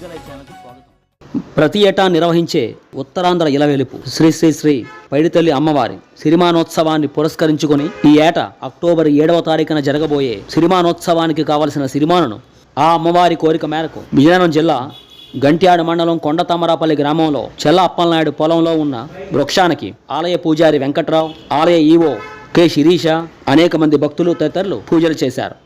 ఛానల్కి స్వాగతం. ప్రతి ఏటా నిర్వహించే ఉత్తరాంధ్ర ఇలవెలుపు శ్రీ శ్రీ శ్రీ పైడితల్లి అమ్మవారి సిరిమానోత్సవాన్ని పురస్కరించుకొని ఈ ఏటా అక్టోబర్ 7వ తారీఖున జరగబోయే సిరిమానోత్సవానికి కావలసిన సిరిమాను ఆ అమ్మవారి కోరిక మేరకు విజయనగరం జిల్లా గంట్యాడ మండలం కొండతమరాపల్లి గ్రామంలో చెల్ల అప్పలనాయుడు పొలంలో ఉన్న వృక్షానికి ఆలయ పూజారి వెంకట్రావు, ఆలయ ఈవో కె శిరీష, అనేక మంది భక్తులు తదితరులు పూజలు చేశారు.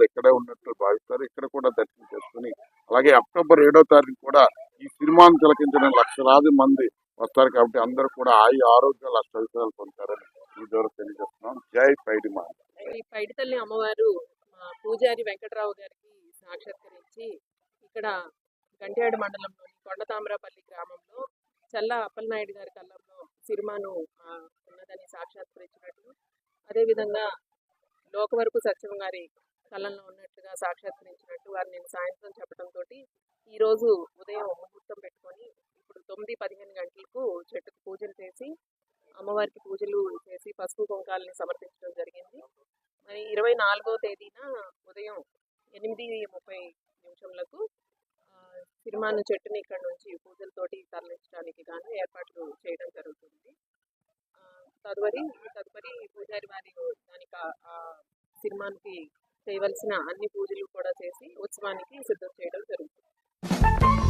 ఇక్కడే ఉన్నట్టు భావిస్తారు. ఇక్కడ కూడా దర్శనం చేసుకుని అలాగే అక్టోబర్ 7వ తారీఖు కూడా ఈ సినిమాను తిలకించడం లక్షలాది మంది వస్తారు. కాబట్టి అందరూ కూడా ఆరోగ్యాలు అష్టవిషయాలు పొందుతారని ఈ ద్వారా తెలియజేస్తున్నాం. జై పైడిమా. ఈ పైడితల్లి అమ్మవారు పూజారి వెంకట్రావు గారికి సాక్షాత్కరించి ఇక్కడ గంట్యాడ మండలంలోని కొండతామరాపల్లి గ్రామంలో చల్ల అప్పలనాయుడు గారి కళ్ళంలో సిరిమాను ఉన్నదని సాక్షాత్కరించినట్లు, అదేవిధంగా లోకవరపు సత్యం గారి కళ్ళంలో ఉన్నట్లుగా సాక్షాత్కరించినట్టు వారు నేను సాయంత్రం చెప్పడంతో ఈరోజు ఉదయం ముహూర్తం పెట్టుకొని ఇప్పుడు 9-15 గంటలకు చెట్టుకు పూజలు చేసి అమ్మవారికి పూజలు చేసి పసుపు కుంకాలని సమర్పించడం జరిగింది. మరి 24వ తేదీన ఉదయం 8:30 సిరిమాను చెట్టుని ఇక్కడ నుంచి పూజలతోటి తరలించడానికి గాను ఏర్పాట్లు చేయడం జరుగుతుంది. తదుపరి పూజారి వారి దానికి సిరిమానికి చేయవలసిన అన్ని పూజలు కూడా చేసి ఉత్సవానికి సిద్ధం చేయడం జరుగుతుంది.